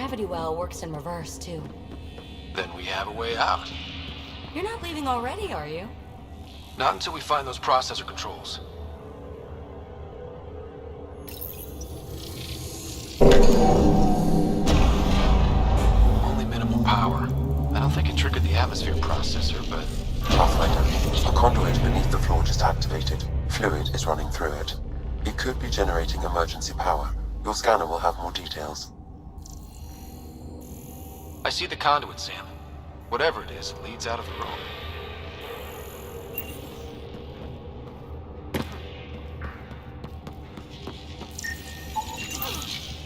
gravity well works in reverse, too. Then we have a way out. You're not leaving already, are you? Not until we find those processor controls. Only minimal power. I don't think it triggered the atmosphere processor, but... Pathfinder, a conduit beneath the floor just activated. Fluid is running through it. It could be generating emergency power. Your scanner will have more details. I see the conduit, Sam. Whatever it is, it leads out of the room.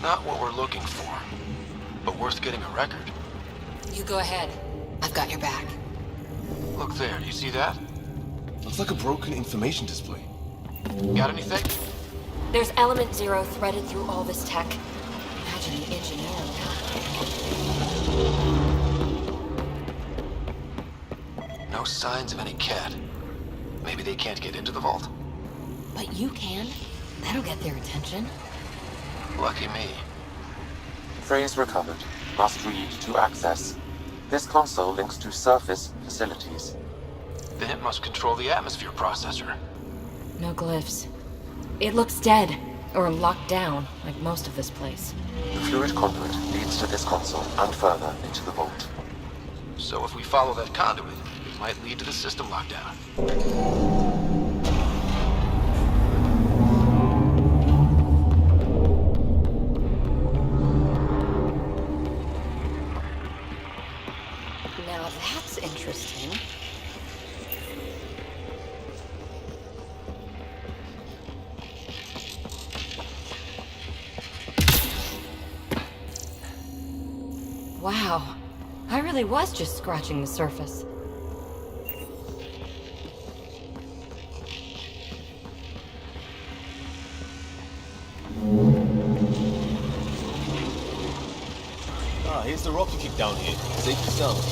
Not what we're looking for, but worth getting a record. You go ahead. I've got your back. Look there, do you see that? Looks like a broken information display. Got anything? There's Element Zero threaded through all this tech. Imagine the engineering. No signs of any cat. Maybe they can't get into the vault. But you can. That'll get their attention. Lucky me. Phrase recovered. Must read to access. This console links to surface facilities. Then it must control the atmosphere processor. No glyphs. It looks dead, or locked down, like most of this place. The fluid conduit leads to this console and further into the vault. So if we follow that conduit, it might lead to the system lockdown. Now that's interesting. Wow, I really was just scratching the surface. Ah, here's the rock you kicked down here. Safe and sound.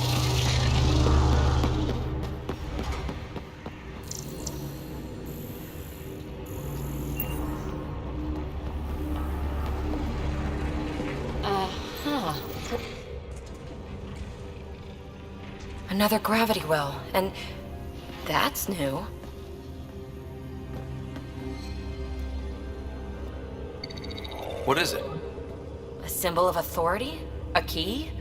Another gravity well, and that's new. What is it? A symbol of authority? A key?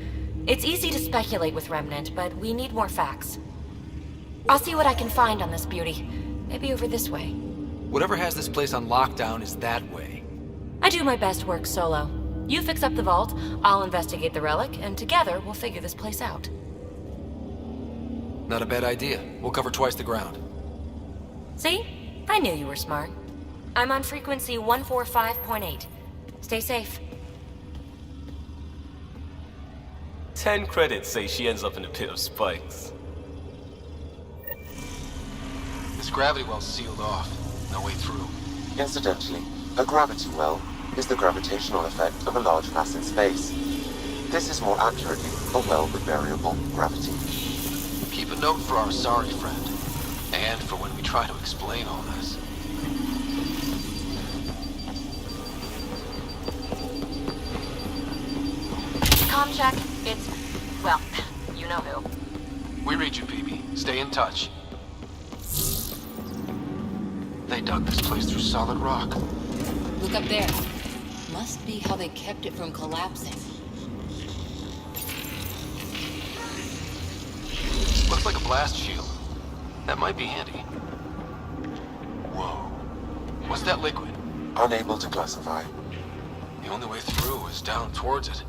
It's easy to speculate with Remnant, but we need more facts. I'll see what I can find on this beauty. Maybe over this way. Whatever has this place on lockdown is that way. I do my best work solo. You fix up the vault, I'll investigate the relic, and together we'll figure this place out. Not a bad idea. We'll cover twice the ground. See? I knew you were smart. I'm on frequency 145.8. Stay safe. 10 credits say she ends up in a pit of spikes. This gravity well's sealed off. No way through. Incidentally, a gravity well is the gravitational effect of a large mass in space. This is more accurately a well with variable gravity. Keep a note for our sorry friend. And for when we try to explain all this. Comm check. It's... well, you know who. We read you, PB. Stay in touch. They dug this place through solid rock. Look up there. Must be how they kept it from collapsing. Looks like a blast shield. That might be handy. Whoa. What's that liquid? Unable to classify. The only way through is down towards it.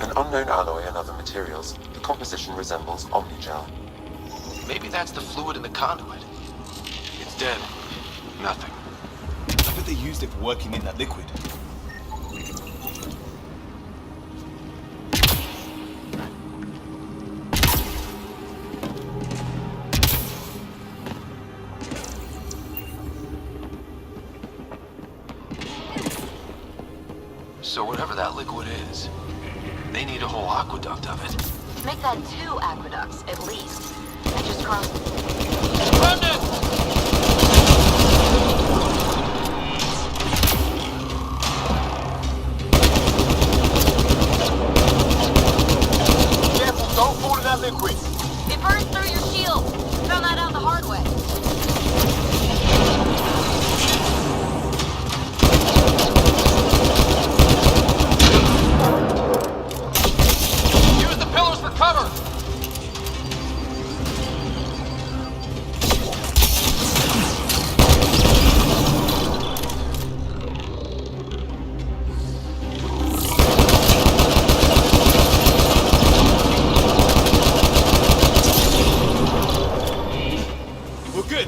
An unknown alloy and other materials, the composition resembles omnigel. Maybe that's the fluid in the conduit. It's dead. Nothing. I bet they used it for working in that liquid. So whatever that liquid is, they need a whole aqueduct of it. Make that 2 aqueducts, at least. I just crossed... We're good.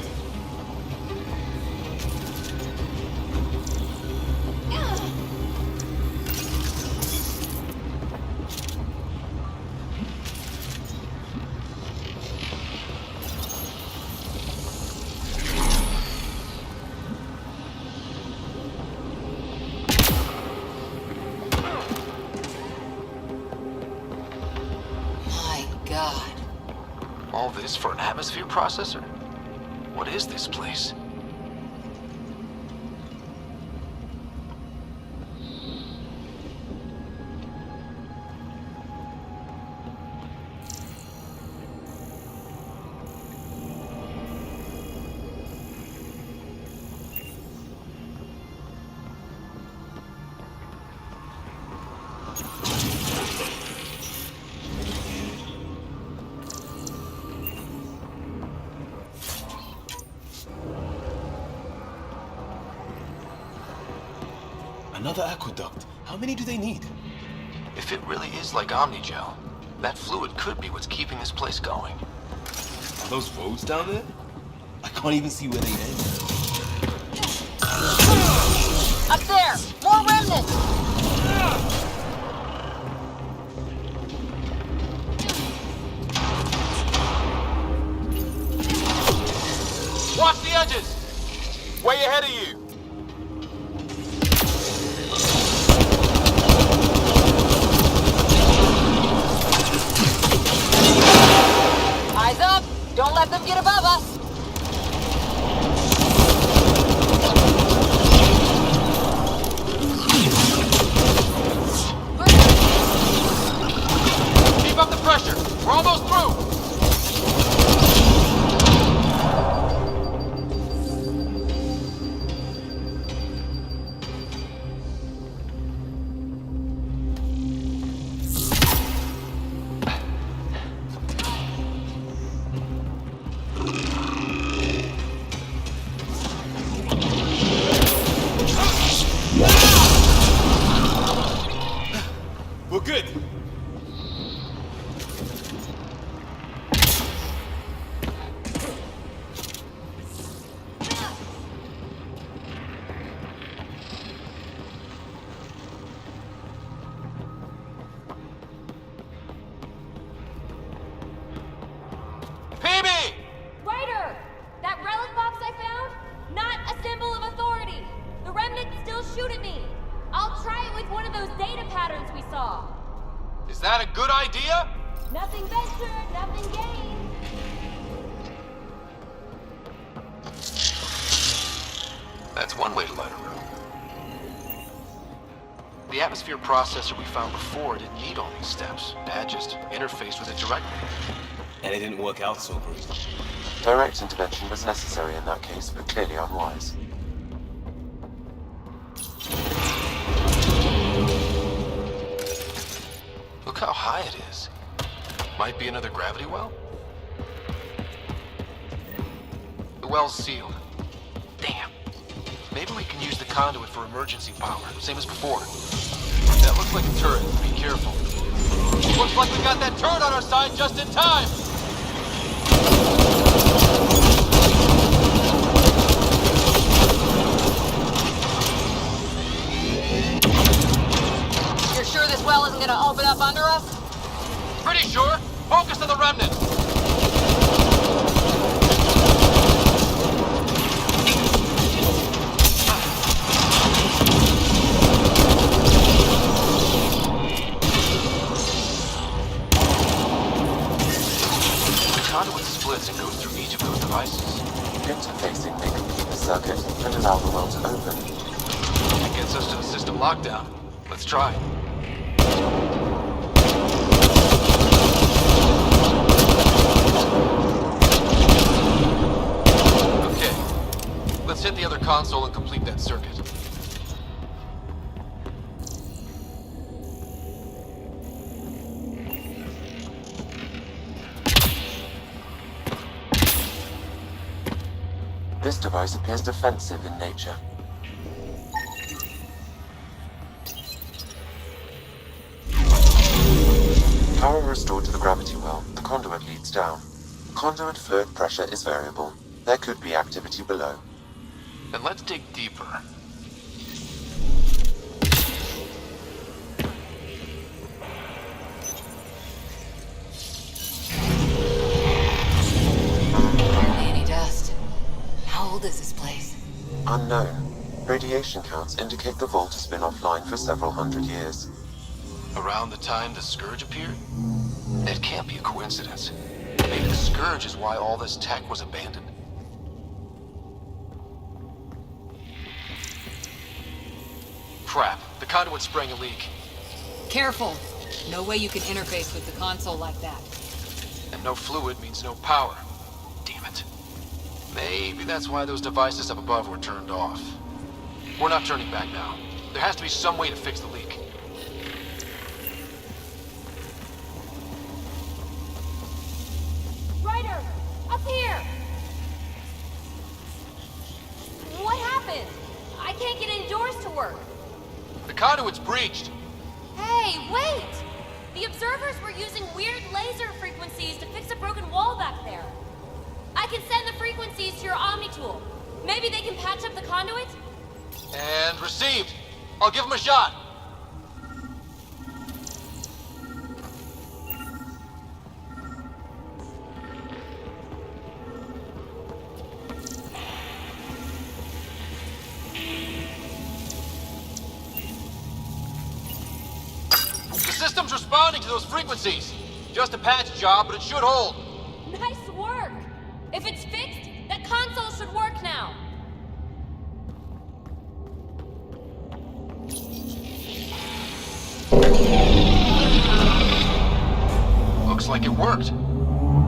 My God. All this for an atmosphere processor? What is this place? Another aqueduct. How many do they need? If it really is like Omnigel, that fluid could be what's keeping this place going. Are those roads down there? I can't even see where they end. Up there! More remnants! Watch the edges! Way ahead of you! Eyes up! Don't let them get above us! Keep up the pressure! We're almost through! We're good. PB! Ryder! That relic box I found? Not a symbol of authority! The remnants still shoot at me! I'll try it with one of those data patterns we saw! Is that a good idea? Nothing ventured, nothing gained! That's one way to light a room. The atmosphere processor we found before didn't need all these steps. Dad just interfaced with it directly. And it didn't work out so great. Direct intervention was necessary in that case, but clearly unwise. Look how high it is. Might be another gravity well? The well's sealed. Damn. Maybe we can use the conduit for emergency power, same as before. That looks like a turret. Be careful. Looks like we got that turret on our side just in time! You're sure this well isn't gonna open up under us? Pretty sure. Focus on the remnant. The conduit splits and goes through each of those devices. Interfacing may complete the circuit and allow the well to open. That gets us to the system lockdown. Let's try. Okay. Let's hit the other console and complete that circuit. This device appears defensive in nature. Power restored to the gravity well. The conduit leads down. Conduit fluid pressure is variable. There could be activity below. Then let's dig deeper. Hardly any dust. How old is this place? Unknown. Radiation counts indicate the vault has been offline for several hundred years. Around the time the Scourge appeared? It can't be a coincidence. Maybe the Scourge is why all this tech was abandoned. Crap, the conduit sprang a leak. Careful. No way you can interface with the console like that. And no fluid means no power. Damn it. Maybe that's why those devices up above were turned off. We're not turning back now. There has to be some way to fix the leak. Ryder! Up here! What happened? I can't get any doors to work. The conduit's breached. Hey, wait! The observers were using weird laser frequencies to fix a broken wall back there. I can send the frequencies to your Omni tool. Maybe they can patch up the conduit? And received. I'll give him a shot. The system's responding to those frequencies. Just a patch job, but it should hold. Nice work! If it's fixed, that console should work now. Looks like it worked.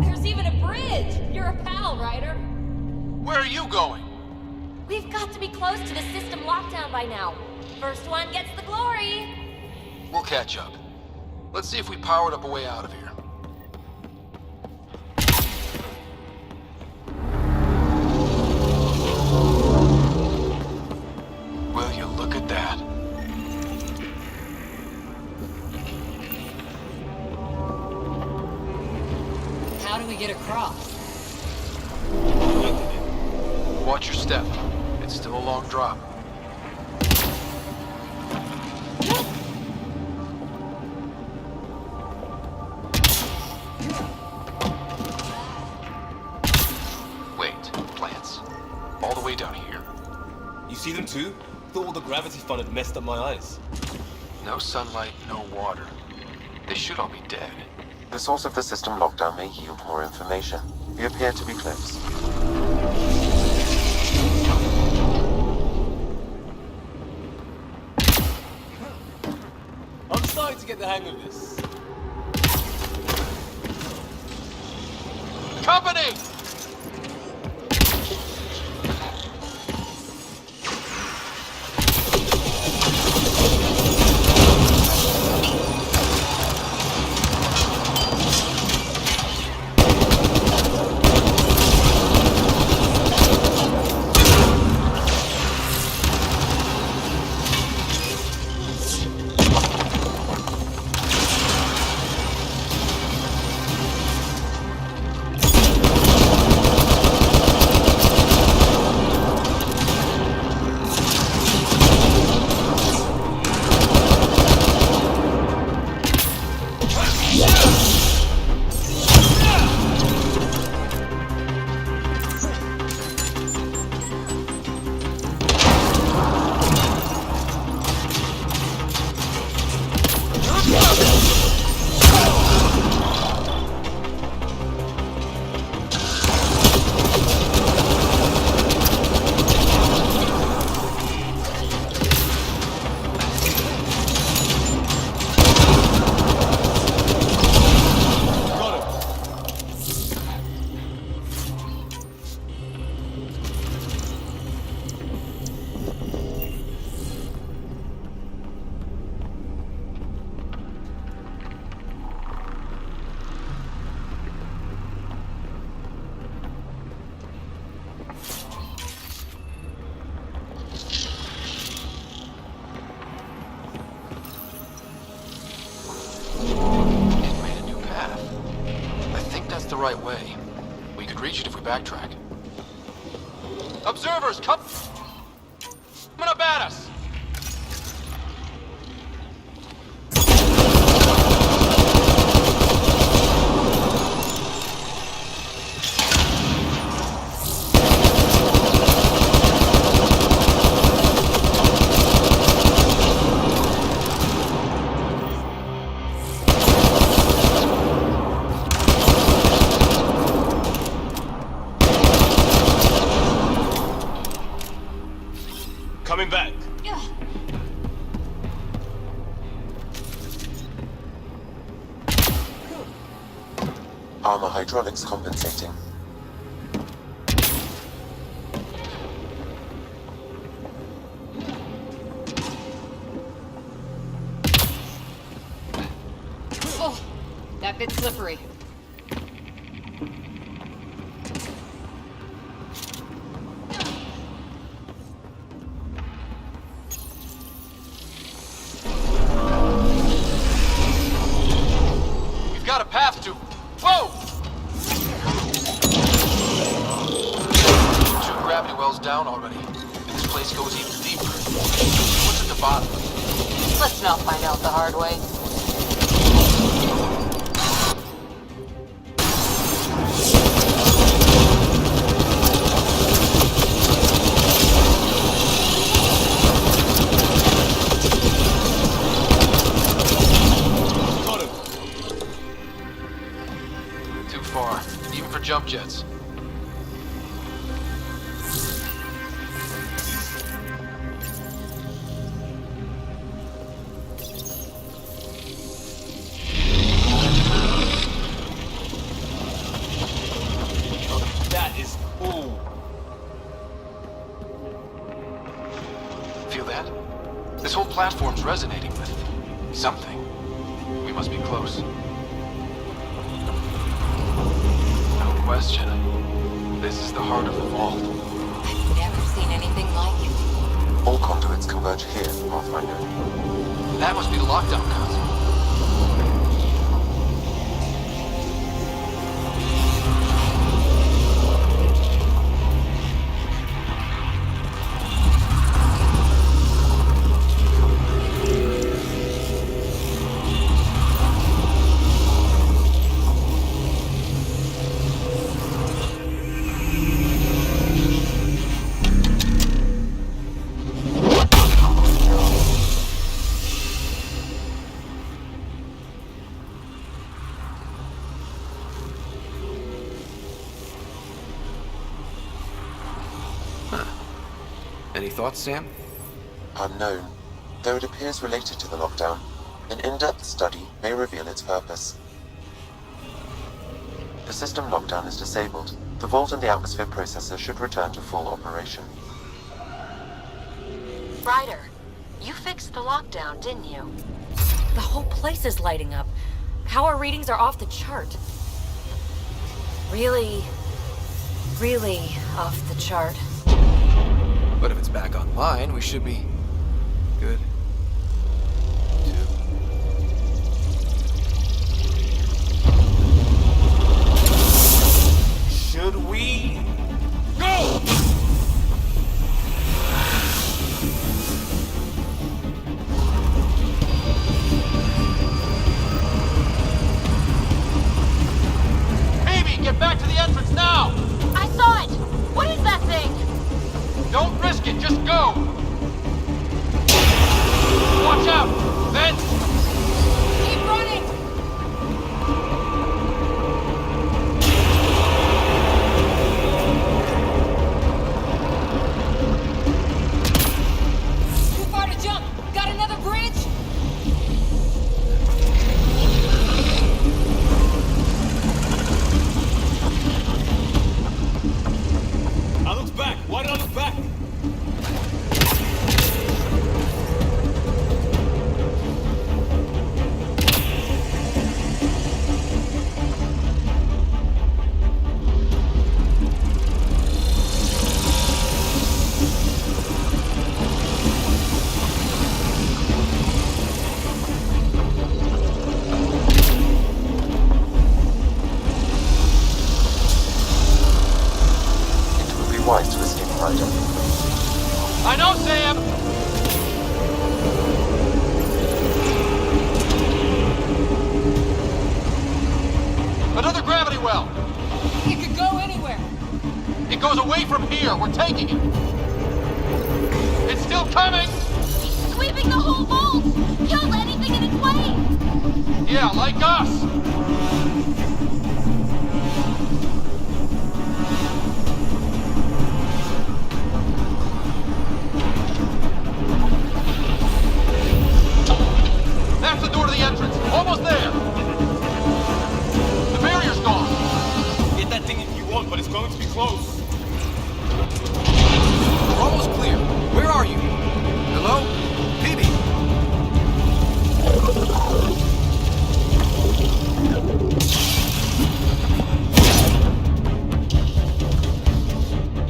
There's even a bridge! You're a pal, Ryder. Where are you going? We've got to be close to the system lockdown by now. First one gets the glory. We'll catch up. Let's see if we powered up a way out of here. Will you look at that? How do we get across? Watch your step. It's still a long drop. Wait, plants. All the way down here. You see them too? Thought all the gravity fun had messed up my eyes. No sunlight, no water. They should all be dead. The source of the system lockdown may yield more information. We appear to be close. I'm starting to get the hang of this. Company! The right way. We could reach it if we backtrack. Observers, come up at us! Coming back. Armor hydraulics compensating. Oh, that bit's slippery. We've got a path to... Whoa! 2 gravity wells down already, and this place goes even deeper. What's at the bottom? Let's not find out the hard way. Got him. Too far, even for jump jets. That is. Ooh. Feel that? This whole platform's resonating with something. We must be close. No question. This is the heart of the vault. I've never seen anything like it. All conduits converge here, Pathfinder. That must be the lockdown console. Any thoughts, Sam? Unknown. Though it appears related to the lockdown, an in-depth study may reveal its purpose. The system lockdown is disabled. The vault and the atmosphere processor should return to full operation. Ryder, you fixed the lockdown, didn't you? The whole place is lighting up. Power readings are off the chart. Really off the chart. But if it's back online, we should be good. Should we go? Amy, get back to the entrance now! I saw it! What is that thing? Don't risk it, just go! Watch out! Vent! Keep running! inside. I know, Sam! Another gravity well! It could go anywhere. It goes away from here. We're taking it. It's still coming! Sweeping the whole vault! Kills anything in its way! Yeah, like us! That's the door to the entrance. Almost there. The barrier's gone. Get that thing if you want, but it's going to be close. We're almost clear. Where are you? Hello? Phoebe?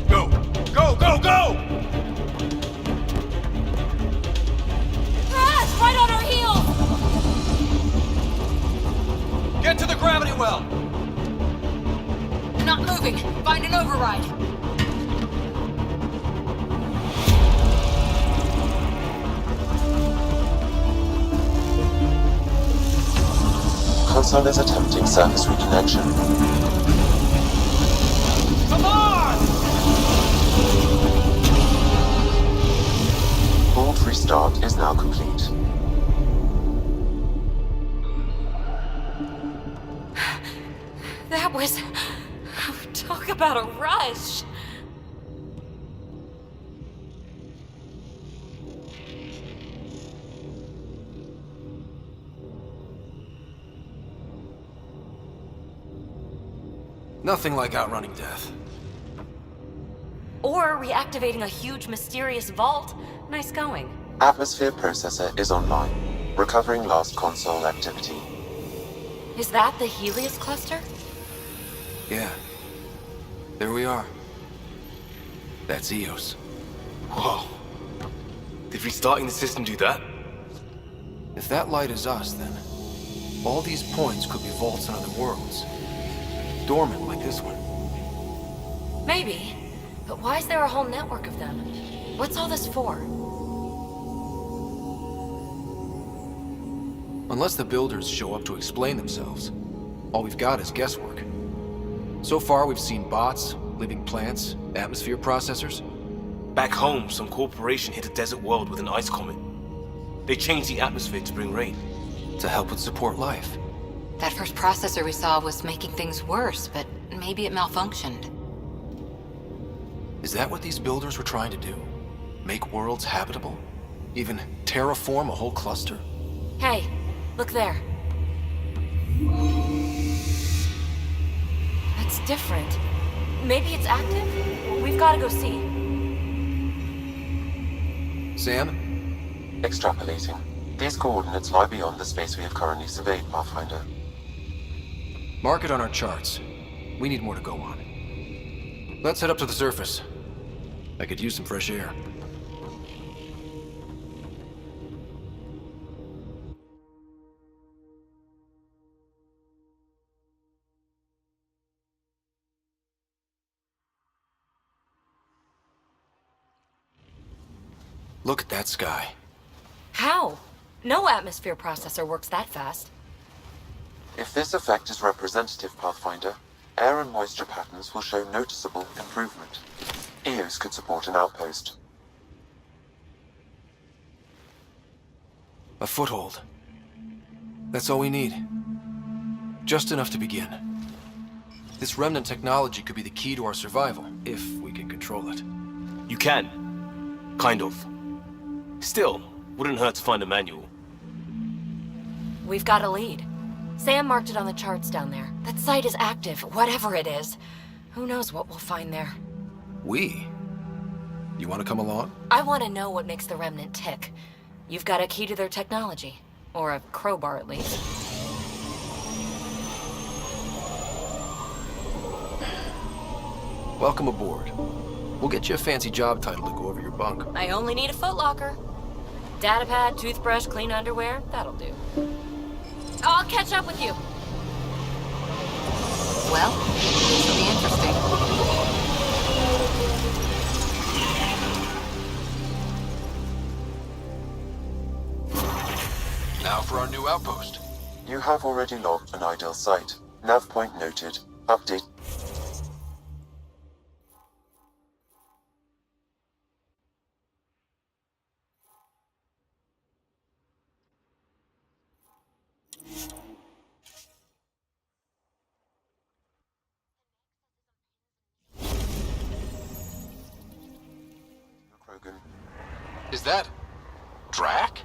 Go! Go, go, go! Ah, it's right on our heels! Get to the gravity well. They're not moving. Find an override. Console is attempting surface reconnection. Come on! Vault restart is now complete. That was... Talk about a rush. Nothing like outrunning death. Or reactivating a huge mysterious vault. Nice going. Atmosphere processor is online, recovering last console activity. Is that the Helios cluster? Yeah. There we are. That's Eos. Whoa. Did restarting the system do that? If that light is us, then all these points could be vaults in other worlds. Dormant like this one. Maybe. But why is there a whole network of them? What's all this for? Unless the builders show up to explain themselves, all we've got is guesswork. So far, we've seen bots, living plants, atmosphere processors. Back home, some corporation hit a desert world with an ice comet. They changed the atmosphere to bring rain. To help it support life. That first processor we saw was making things worse, but maybe it malfunctioned. Is that what these builders were trying to do? Make worlds habitable? Even terraform a whole cluster? Hey, look there. That's different. Maybe it's active? We've got to go see. Sam? Extrapolating. These coordinates lie beyond the space we have currently surveyed, Pathfinder. Mark it on our charts. We need more to go on. Let's head up to the surface. I could use some fresh air. Look at that sky. How? No atmosphere processor works that fast. If this effect is representative, Pathfinder, air and moisture patterns will show noticeable improvement. Eos could support an outpost. A foothold. That's all we need. Just enough to begin. This remnant technology could be the key to our survival, if we can control it. You can. Kind of. Still, wouldn't hurt to find a manual. We've got a lead. Sam marked it on the charts down there. That site is active, whatever it is. Who knows what we'll find there. We? You want to come along? I want to know what makes the Remnant tick. You've got a key to their technology. Or a crowbar, at least. Welcome aboard. We'll get you a fancy job title to go over your bunk. I only need a footlocker. Datapad, toothbrush, clean underwear, that'll do. I'll catch up with you. Well, this will be interesting. our new outpost? You have already logged an ideal site. Nav point noted. Update. Krogan. Is that... Drac?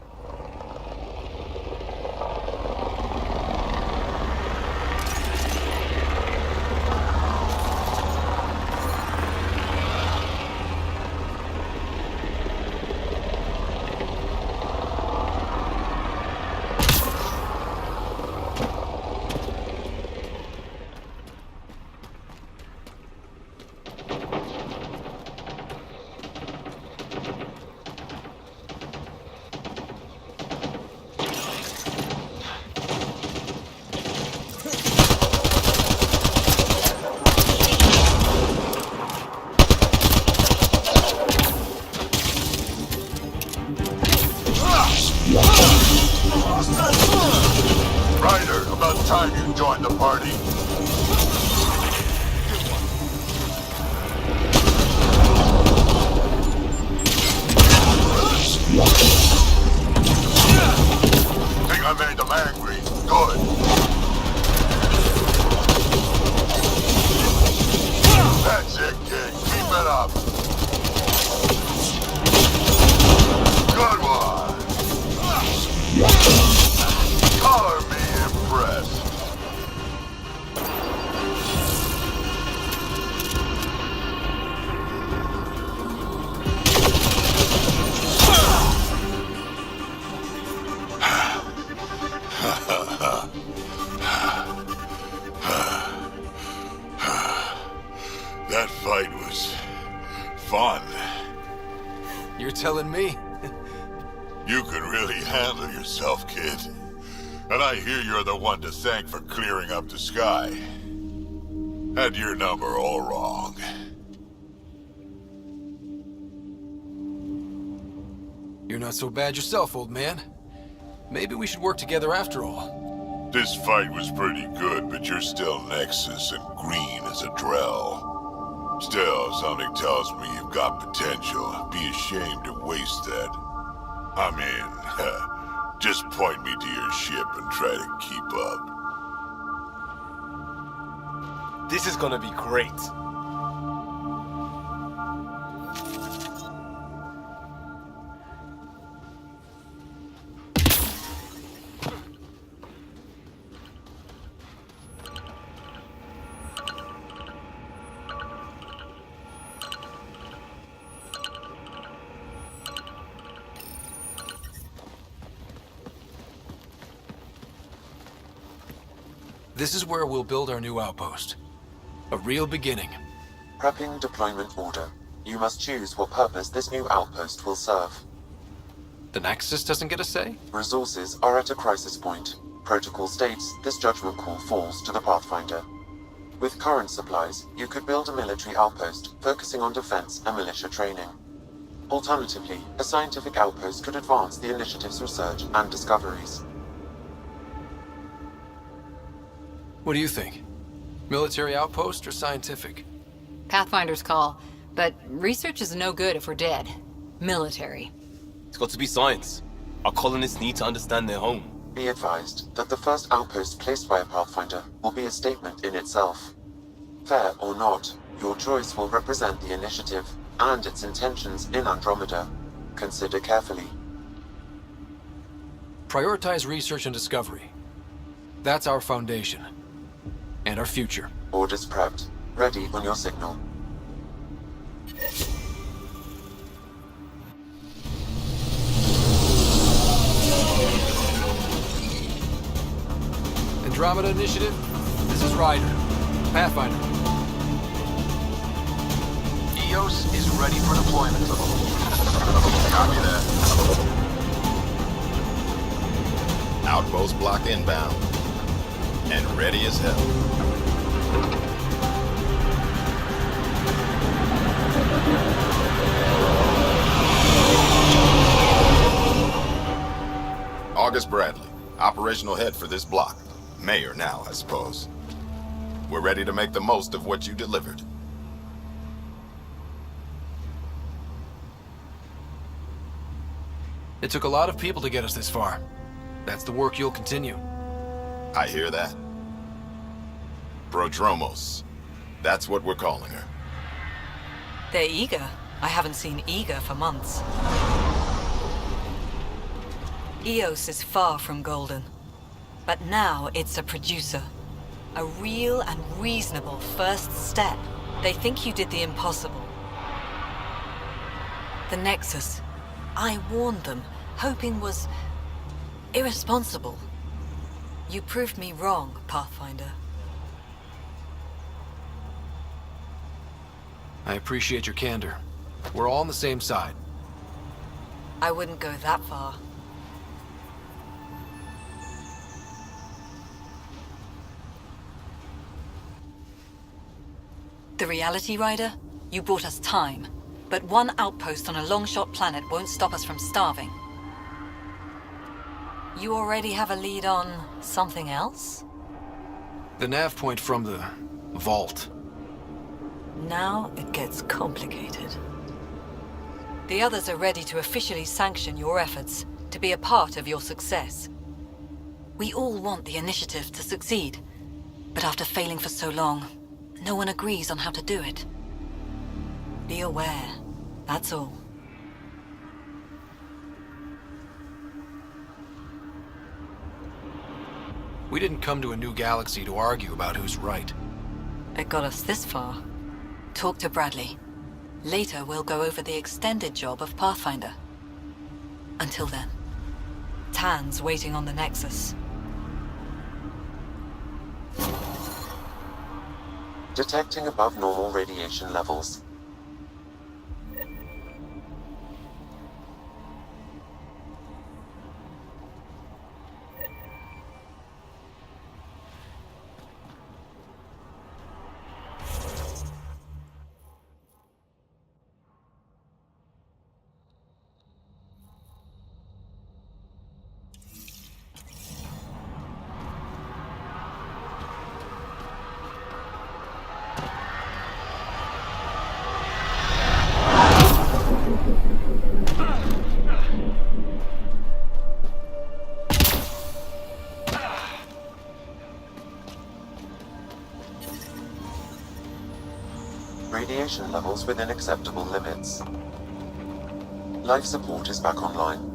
Ryder, about time you joined the party. Think I made them angry. Good. That's it, kid. Keep it up. Good one. Color me impressed. That fight was fun. You're telling me? You can really handle yourself, kid. And I hear you're the one to thank for clearing up the sky. Had your number all wrong. You're not so bad yourself, old man. Maybe we should work together after all. This fight was pretty good, but you're still Nexus and green as a Drell. Still, something tells me you've got potential. Be ashamed to waste that. I mean, just point me to your ship and try to keep up. This is gonna be great. This is where we'll build our new outpost. A real beginning. Prepping deployment order. You must choose what purpose this new outpost will serve. The Nexus doesn't get a say? Resources are at a crisis point. Protocol states this judgment call falls to the Pathfinder. With current supplies, you could build a military outpost focusing on defense and militia training. Alternatively, a scientific outpost could advance the initiative's research and discoveries. What do you think? Military outpost or scientific? Pathfinder's call, but research is no good if we're dead. Military. It's got to be science. Our colonists need to understand their home. Be advised that the first outpost placed by a Pathfinder will be a statement in itself. Fair or not, your choice will represent the initiative and its intentions in Andromeda. Consider carefully. Prioritize research and discovery. That's our foundation. And our future. Orders prepped. Ready on your signal. Andromeda Initiative, this is Ryder. Pathfinder. EOS is ready for deployment. Copy that. Outpost blocked inbound. And ready as hell. August Bradley, Operational head for this block. Mayor now, I suppose. We're ready to make the most of what you delivered. It took a lot of people to get us this far. That's the work you'll continue. I hear that. Prodromos. That's what we're calling her. They're eager. I haven't seen eager for months. Eos is far from golden. But now it's a producer. A real and reasonable first step. They think you did the impossible. The Nexus. I warned them, hoping was irresponsible. You proved me wrong, Pathfinder. I appreciate your candor. We're all on the same side. I wouldn't go that far. The Reality Rider? You brought us time. But one outpost on a long-shot planet won't stop us from starving. You already have a lead on something else? The nav point from the vault. Now it gets complicated. The others are ready to officially sanction your efforts, to be a part of your success. We all want the initiative to succeed, but after failing for so long, no one agrees on how to do it. Be aware, that's all. We didn't come to a new galaxy to argue about who's right. It got us this far. Talk to Bradley. Later, we'll go over the extended job of Pathfinder. Until then, Tan's waiting on the Nexus. Detecting above normal radiation levels. Radiation levels within acceptable limits. Life support is back online.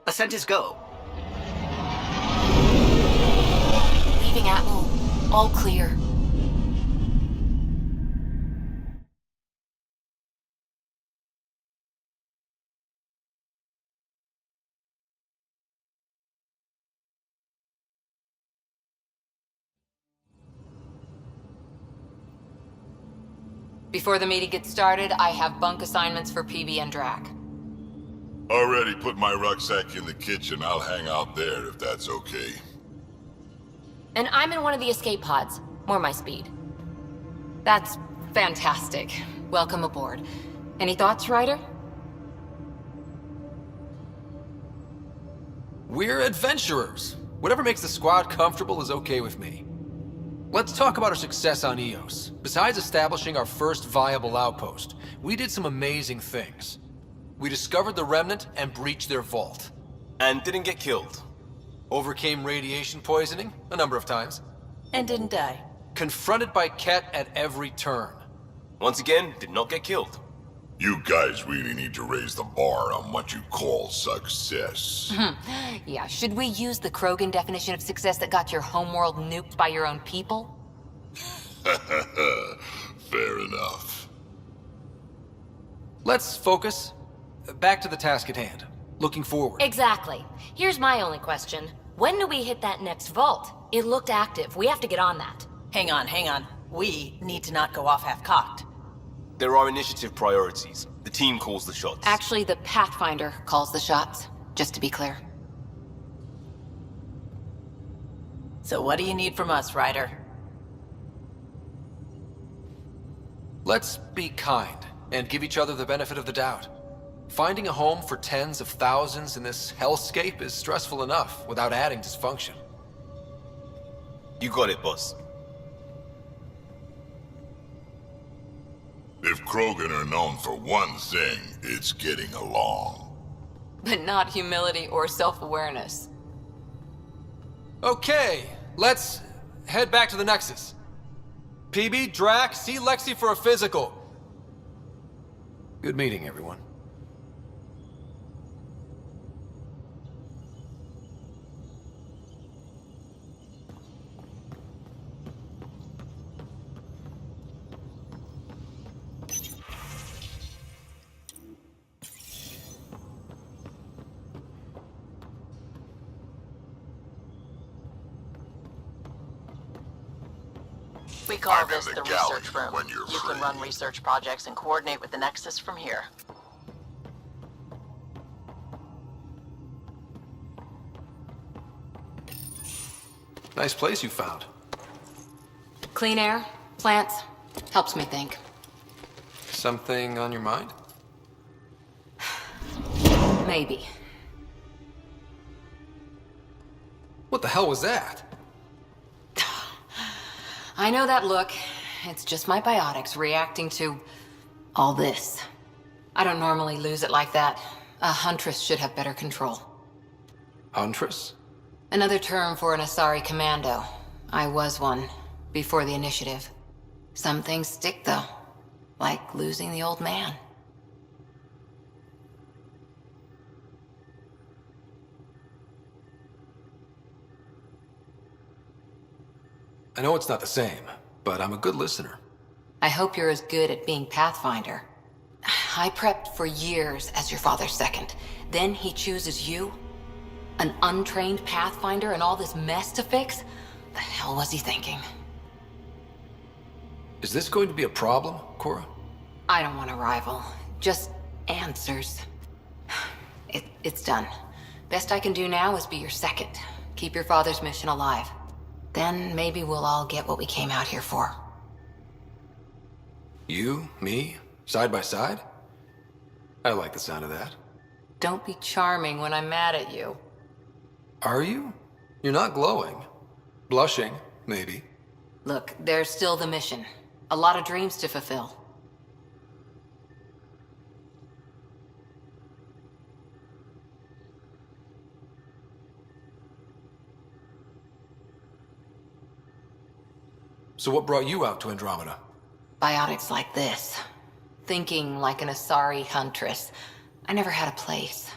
Ascent is go. Leaving Atmo. All clear. Before the meeting gets started, I have bunk assignments for PB and Drac. Already put my rucksack in the kitchen. I'll hang out there if that's okay. And I'm in one of the escape pods. More my speed. That's fantastic. Welcome aboard. Any thoughts, Ryder? We're adventurers. Whatever makes the squad comfortable is okay with me. Let's talk about our success on Eos. Besides establishing our first viable outpost, we did some amazing things. We discovered the Remnant and breached their vault. And didn't get killed. Overcame radiation poisoning a number of times. And didn't die. Confronted by Ket at every turn. Once again, did not get killed. You guys really need to raise the bar on what you call success. Yeah, should we use the Krogan definition of success that got your homeworld nuked by your own people? Fair enough. Let's focus. Back to the task at hand. Looking forward. Exactly. Here's my only question. When do we hit that next vault? It looked active. We have to get on that. Hang on. We need to not go off half-cocked. There are initiative priorities. The team calls the shots. Actually, the Pathfinder calls the shots, just to be clear. So what do you need from us, Ryder? Let's be kind and give each other the benefit of the doubt. Finding a home for tens of thousands in this hellscape is stressful enough without adding dysfunction. You got it, boss. If Krogan are known for one thing, it's getting along. But not humility or self-awareness. Okay, let's head back to the Nexus. PB, Drac, see Lexi for a physical. Good meeting, everyone. We call I'm in this the the galley research room. when you're You can free. run research projects and coordinate with the Nexus from here. Nice place you found. Clean air, plants, helps me think. Something on your mind? Maybe. What the hell was that? I know that look. It's just my biotics reacting to all this. I don't normally lose it like that. A huntress should have better control. Huntress? Another term for an Asari commando. I was one, before the initiative. Some things stick, though. Like losing the old man. I know it's not the same, but I'm a good listener. I hope you're as good at being Pathfinder. I prepped for years as your father's second. Then he chooses you? An untrained Pathfinder and all this mess to fix? The hell was he thinking? Is this going to be a problem, Cora? I don't want a rival. Just answers. It's done. Best I can do now is be your second. Keep your father's mission alive. Then maybe we'll all get what we came out here for. You, me, side by side? I like the sound of that. Don't be charming when I'm mad at you. Are you? You're not glowing. Blushing, maybe. Look, there's still the mission. A lot of dreams to fulfill. So what brought you out to Andromeda? Biotics like this. Thinking like an Asari huntress. I never had a place.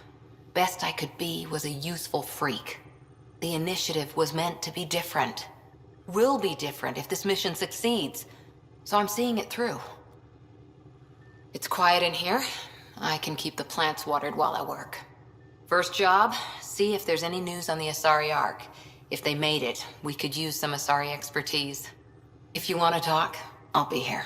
Best I could be was a useful freak. The initiative was meant to be different. Will be different if this mission succeeds. So I'm seeing it through. It's quiet in here. I can keep the plants watered while I work. First job, see if there's any news on the Asari Ark. If they made it, we could use some Asari expertise. If you want to talk, I'll be here.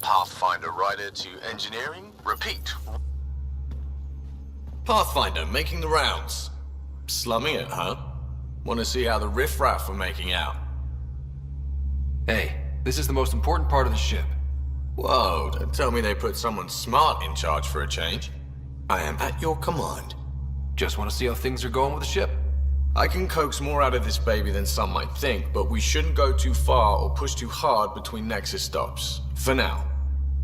Pathfinder rider to engineering. Repeat. Pathfinder making the rounds. Slumming it, huh? Want to see how the riffraff are making out? Hey, this is the most important part of the ship. Whoa, don't tell me they put someone smart in charge for a change. I am at your command. Just want to see how things are going with the ship. I can coax more out of this baby than some might think, but we shouldn't go too far or push too hard between Nexus stops. For now.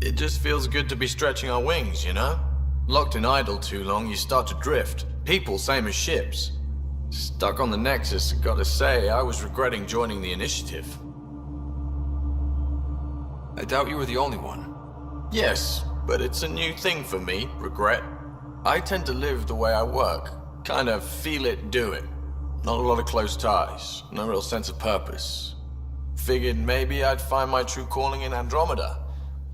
It just feels good to be stretching our wings, you know? Locked in idle too long, you start to drift. People, same as ships. Stuck on the Nexus, gotta say, I was regretting joining the initiative. I doubt you were the only one. Yes, but it's a new thing for me, regret. I tend to live the way I work. Kind of feel it, do it. Not a lot of close ties, no real sense of purpose. Figured maybe I'd find my true calling in Andromeda.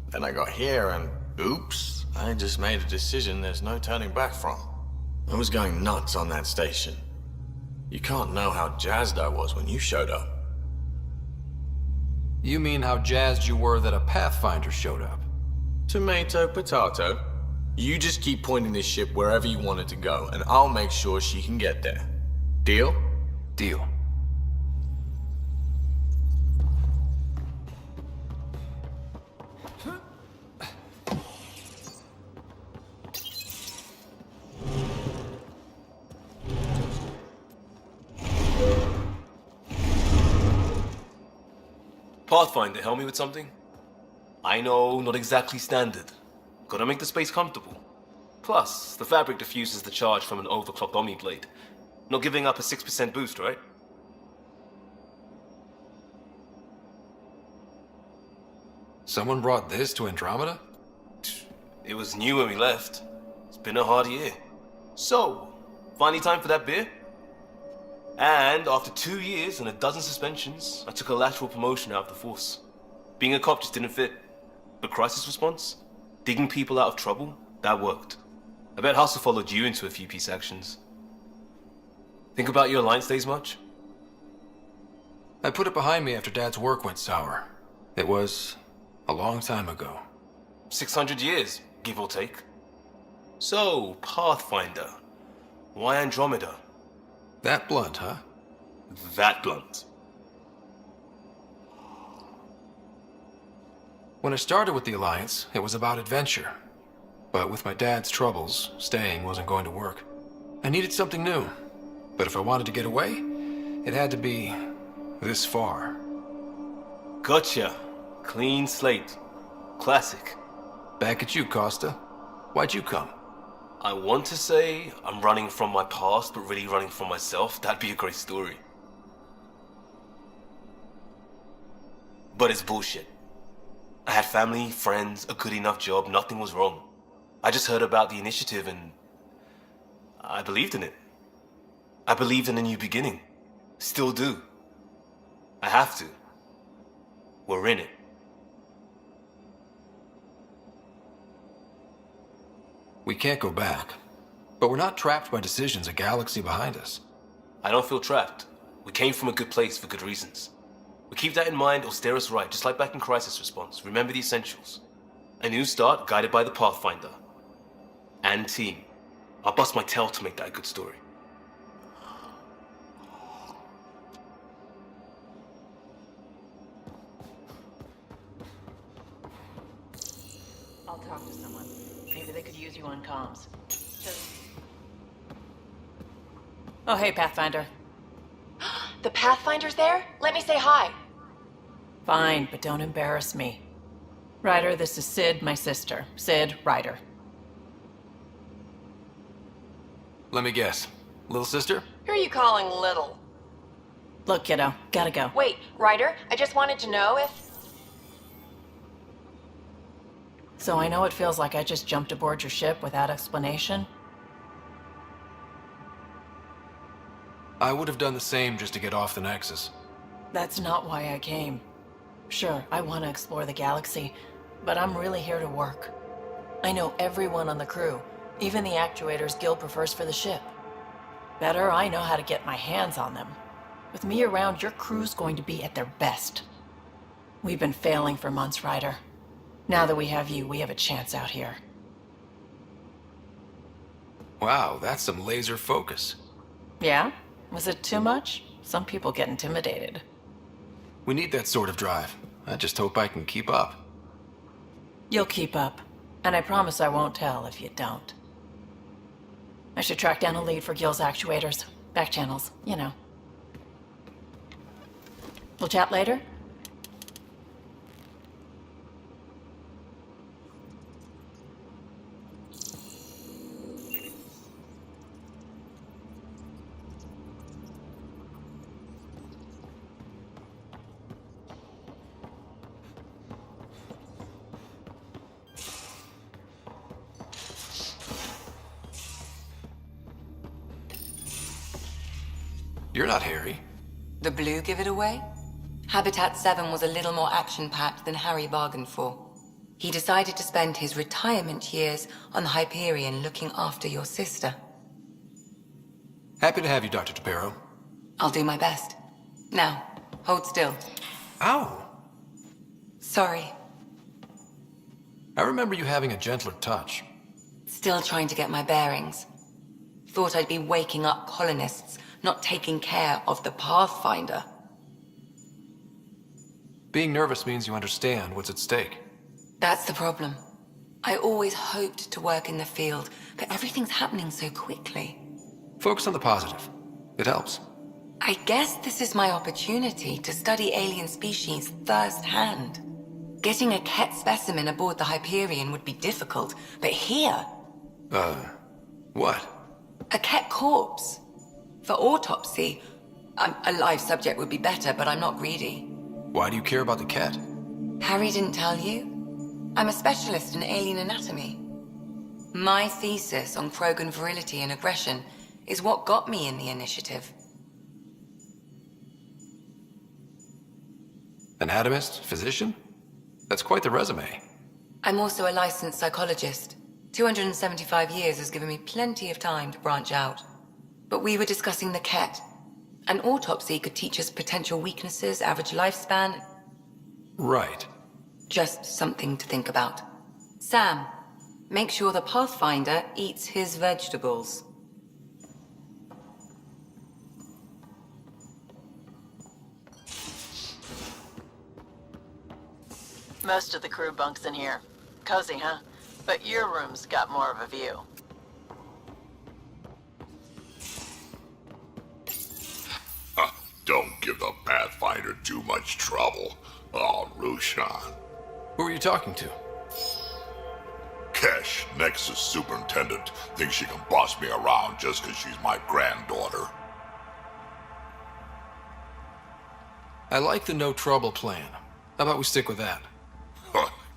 Then I got here and oops, I just made a decision there's no turning back from. I was going nuts on that station. You can't know how jazzed I was when you showed up. You mean how jazzed you were that a Pathfinder showed up? Tomato, potato. You just keep pointing this ship wherever you want it to go, and I'll make sure she can get there. Deal? Deal. Pathfinder, help me with something? I know, not exactly standard. Gotta make the space comfortable. Plus, the fabric diffuses the charge from an overclocked Omni blade. Not giving up a 6% boost, right? Someone brought this to Andromeda? It was new when we left. It's been a hard year. So, finally time for that beer? And after 2 years and a dozen suspensions, I took a lateral promotion out of the force. Being a cop just didn't fit. But crisis response? Digging people out of trouble? That worked. I bet Hustle followed you into a few peace actions. Think about your Alliance days much? I put it behind me after Dad's work went sour. It was a long time ago. 600 years, give or take. So, Pathfinder. Why Andromeda? That blunt, huh? That blunt. When I started with the Alliance, it was about adventure. But with my dad's troubles, staying wasn't going to work. I needed something new. But if I wanted to get away, it had to be this far. Gotcha. Clean slate. Classic. Back at you, Costa. Why'd you come? I want to say I'm running from my past, but really running from myself. That'd be a great story. But it's bullshit. I had family, friends, a good enough job, nothing was wrong. I just heard about the initiative and I believed in it. I believed in a new beginning. Still do. I have to. We're in it. We can't go back. But we're not trapped by decisions a galaxy behind us. I don't feel trapped. We came from a good place for good reasons. We keep that in mind or steer us right, just like back in Crisis Response. Remember the essentials. A new start guided by the Pathfinder. And team. I'll bust my tail to make that a good story. I'll talk to someone. Maybe they could use you on comms. Oh, hey, Pathfinder. The Pathfinder's there? Let me say hi. Fine, but don't embarrass me. Ryder, this is Sid, my sister. Sid, Ryder. Let me guess. Little sister? Who are you calling little? Look, kiddo, gotta go. Wait, Ryder, I just wanted to know if... So I know it feels like I just jumped aboard your ship without explanation. I would have done the same just to get off the Nexus. That's not why I came. Sure, I want to explore the galaxy, but I'm really here to work. I know everyone on the crew, even the actuators Guild prefers for the ship. Better, I know how to get my hands on them. With me around, your crew's going to be at their best. We've been failing for months, Ryder. Now that we have you, we have a chance out here. Wow, that's some laser focus. Yeah? Was it too much? Some people get intimidated. We need that sort of drive. I just hope I can keep up. You'll keep up. And I promise I won't tell if you don't. I should track down a lead for Gil's actuators. Back channels, you know. We'll chat later? You're not Harry. The blue give it away? Habitat 7 was a little more action-packed than Harry bargained for. He decided to spend his retirement years on the Hyperion looking after your sister. Happy to have you, Dr. DePero. I'll do my best. Now, hold still. Ow! Sorry. I remember you having a gentler touch. Still trying to get my bearings. Thought I'd be waking up colonists, not taking care of the Pathfinder. Being nervous means you understand what's at stake. That's the problem. I always hoped to work in the field, but everything's happening so quickly. Focus on the positive. It helps. I guess this is my opportunity to study alien species firsthand. Getting a Ket specimen aboard the Hyperion would be difficult, but here... What? A Ket corpse. For autopsy, a live subject would be better, but I'm not greedy. Why do you care about the Ket? Harry didn't tell you? I'm a specialist in alien anatomy. My thesis on Krogan virility and aggression is what got me in the initiative. Anatomist? Physician? That's quite the resume. I'm also a licensed psychologist. 275 years has given me plenty of time to branch out. But we were discussing the Ket. An autopsy could teach us potential weaknesses, average lifespan. Right. Just something to think about. Sam, make sure the Pathfinder eats his vegetables. Most of the crew bunks in here. Cozy, huh? But your room's got more of a view. Don't give the Pathfinder too much trouble. Oh, Rushan. Who are you talking to? Kesh, Nexus superintendent, thinks she can boss me around just because she's my granddaughter. I like the no trouble plan. How about we stick with that?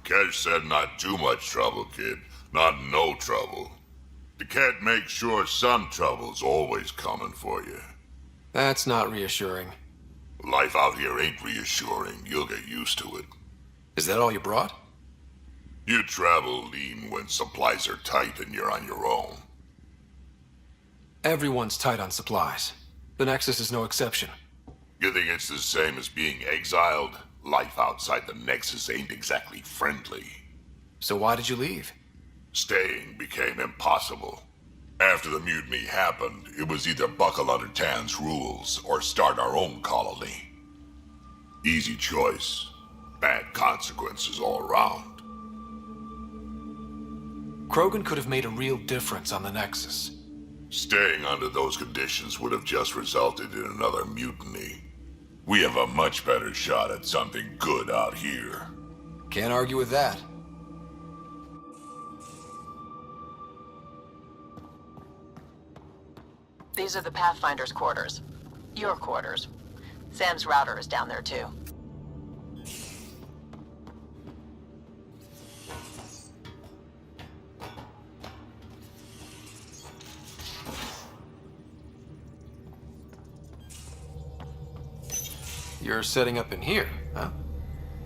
Kesh said not too much trouble, kid. Not no trouble. The cat makes sure some trouble's always coming for you. That's not reassuring. Life out here ain't reassuring. You'll get used to it. Is that all you brought? You travel lean when supplies are tight and you're on your own. Everyone's tight on supplies. The Nexus is no exception. You think it's the same as being exiled? Life outside the Nexus ain't exactly friendly. So why did you leave? Staying became impossible. After the mutiny happened, it was either buckle under Tan's rules or start our own colony. Easy choice. Bad consequences all around. Krogan could have made a real difference on the Nexus. Staying under those conditions would have just resulted in another mutiny. We have a much better shot at something good out here. Can't argue with that. These are the Pathfinder's quarters. Your quarters. Sam's router is down there too. You're setting up in here, huh?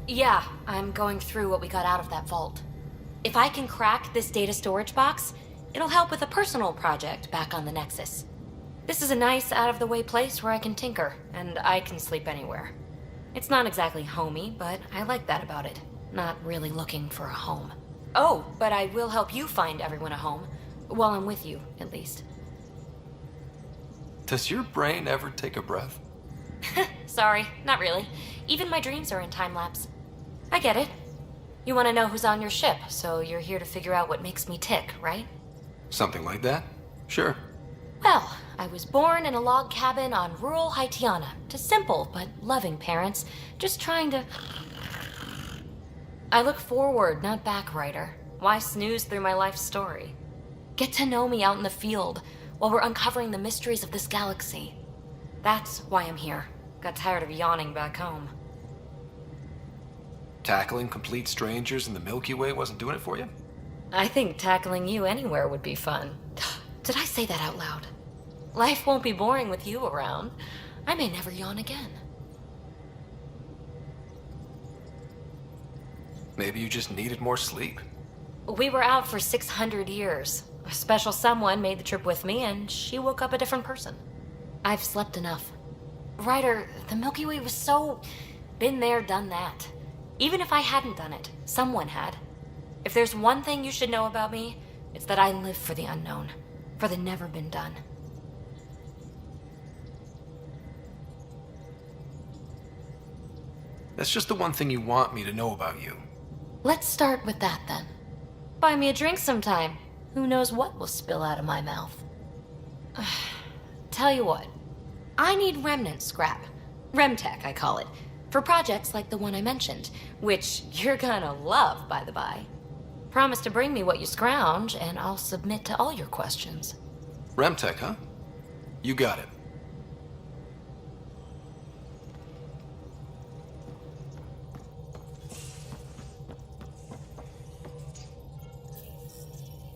Yeah, I'm going through what we got out of that vault. If I can crack this data storage box, it'll help with a personal project back on the Nexus. This is a nice, out-of-the-way place where I can tinker, and I can sleep anywhere. It's not exactly homey, but I like that about it. Not really looking for a home. Oh, but I will help you find everyone a home. While I'm with you, at least. Does your brain ever take a breath? Sorry, not really. Even my dreams are in time-lapse. I get it. You want to know who's on your ship, so you're here to figure out what makes me tick, right? Something like that? Sure. Well, I was born in a log cabin on rural Haitiana to simple but loving parents, just trying to... I look forward, not back, writer. Why snooze through my life story? Get to know me out in the field while we're uncovering the mysteries of this galaxy. That's why I'm here. Got tired of yawning back home. Tackling complete strangers in the Milky Way wasn't doing it for you? I think tackling you anywhere would be fun. Did I say that out loud? Life won't be boring with you around. I may never yawn again. Maybe you just needed more sleep. We were out for 600 years. A special someone made the trip with me, and she woke up a different person. I've slept enough. Ryder, the Milky Way was so... been there, done that. Even if I hadn't done it, someone had. If there's one thing you should know about me, it's that I live for the unknown. For the never been done. That's just the one thing you want me to know about you. Let's start with that, then. Buy me a drink sometime. Who knows what will spill out of my mouth. Tell you what. I need remnant scrap. Remtech, I call it. For projects like the one I mentioned. Which you're gonna love, by the by. Promise to bring me what you scrounge, and I'll submit to all your questions. Remtech, huh? You got it.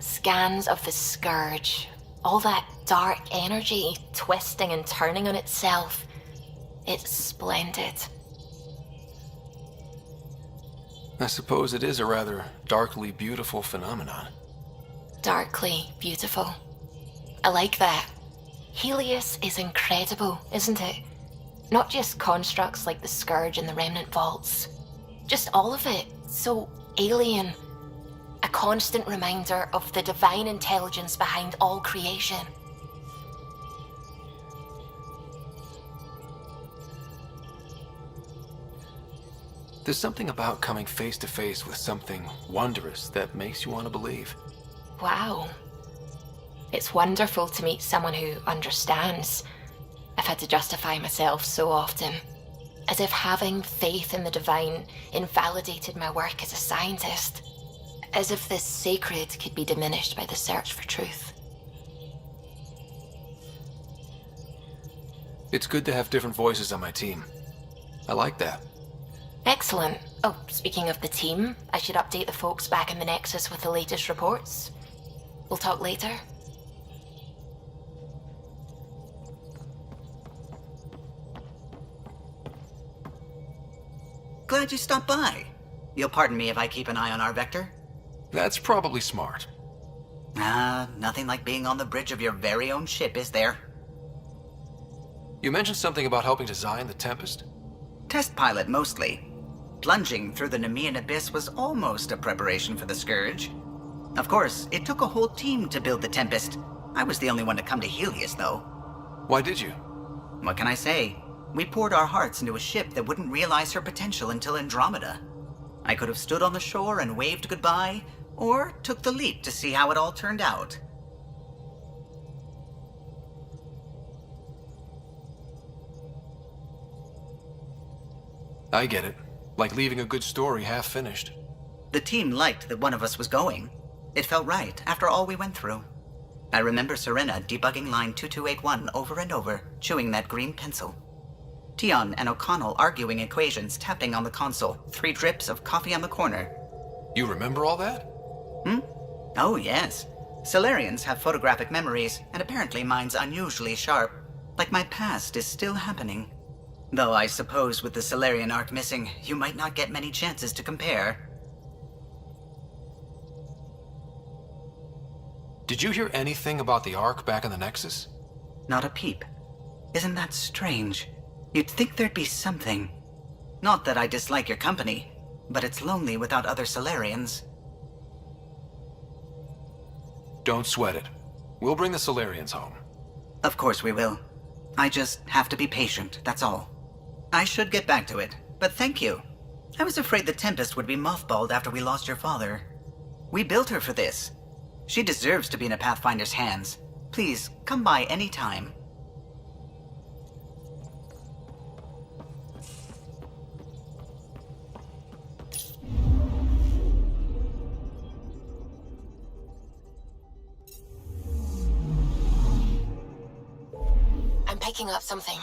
Scans of the Scourge. All that dark energy twisting and turning on itself. It's splendid. I suppose it is a rather darkly beautiful phenomenon. Darkly beautiful. I like that. Helios is incredible, isn't it? Not just constructs like the Scourge and the Remnant Vaults. Just all of it. So alien. A constant reminder of the divine intelligence behind all creation. There's something about coming face to face with something wondrous that makes you want to believe. Wow. It's wonderful to meet someone who understands. I've had to justify myself so often. As if having faith in the divine invalidated my work as a scientist. As if this sacred could be diminished by the search for truth. It's good to have different voices on my team. I like that. Excellent. Oh, speaking of the team, I should update the folks back in the Nexus with the latest reports. We'll talk later. Glad you stopped by. You'll pardon me if I keep an eye on our vector? That's probably smart. Nothing like being on the bridge of your very own ship, is there? You mentioned something about helping design the Tempest? Test pilot, mostly. Plunging through the Nemean abyss was almost a preparation for the Scourge. Of course, it took a whole team to build the Tempest. I was the only one to come to Helios, though. Why did you? What can I say? We poured our hearts into a ship that wouldn't realize her potential until Andromeda. I could have stood on the shore and waved goodbye, or took the leap to see how it all turned out. I get it. Like leaving a good story half finished. The team liked that one of us was going. It felt right after all we went through. I remember Serena debugging line 2281 over and over, chewing that green pencil. Tion and O'Connell arguing equations, tapping on the console, 3 drips of coffee on the corner. You remember all that? Oh, yes. Solarians have photographic memories, and apparently mine's unusually sharp. Like my past is still happening. Though I suppose with the Solarian arc missing, you might not get many chances to compare. Did you hear anything about the Ark back in the Nexus? Not a peep. Isn't that strange? You'd think there'd be something. Not that I dislike your company, but it's lonely without other Solarians. Don't sweat it. We'll bring the Solarians home. Of course we will. I just have to be patient, that's all. I should get back to it, but thank you. I was afraid the Tempest would be mothballed after we lost your father. We built her for this. She deserves to be in a Pathfinder's hands. Please, come by any time. I'm picking up something.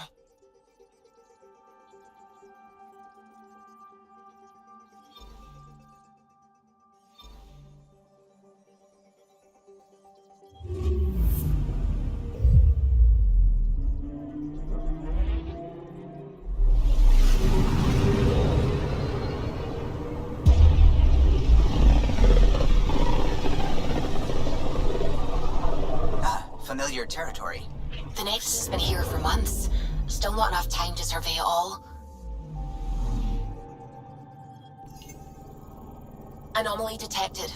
your territory. The Nexus has been here for months. Still not enough time to survey it all. Anomaly detected.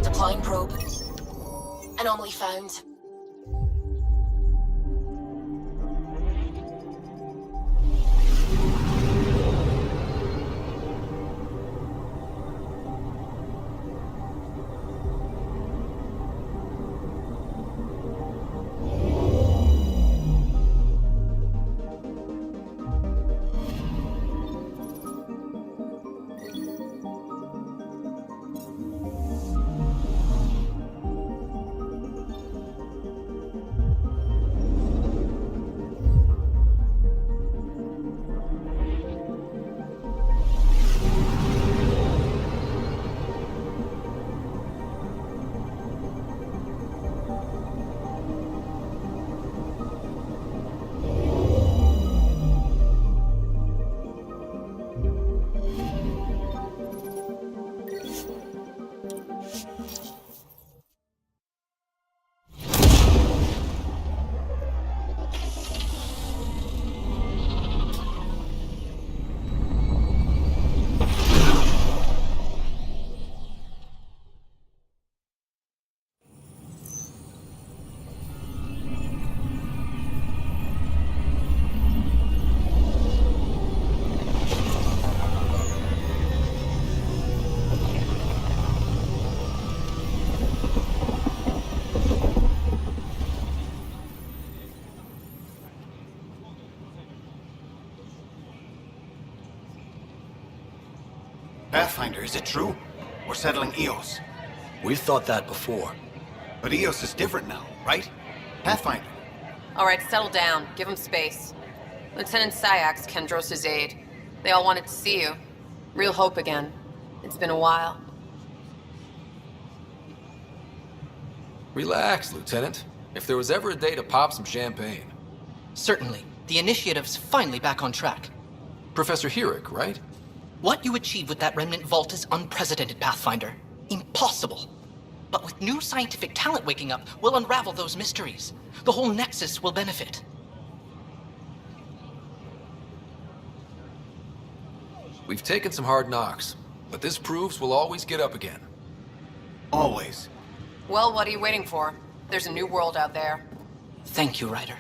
Deploying probe. Anomaly found. Pathfinder, is it true? We're settling Eos. We've thought that before. But Eos is different now, right? Pathfinder. All right, settle down. Give him space. Lieutenant Syax, Kendros' aide. They all wanted to see you. Real hope again. It's been a while. Relax, Lieutenant. If there was ever a day to pop some champagne. Certainly. The initiative's finally back on track. Professor Herrick, right? What you achieved with that remnant vault is unprecedented, Pathfinder. Impossible. But with new scientific talent waking up, we'll unravel those mysteries. The whole Nexus will benefit. We've taken some hard knocks, but this proves we'll always get up again. Always. Well, what are you waiting for? There's a new world out there. Thank you, Ryder.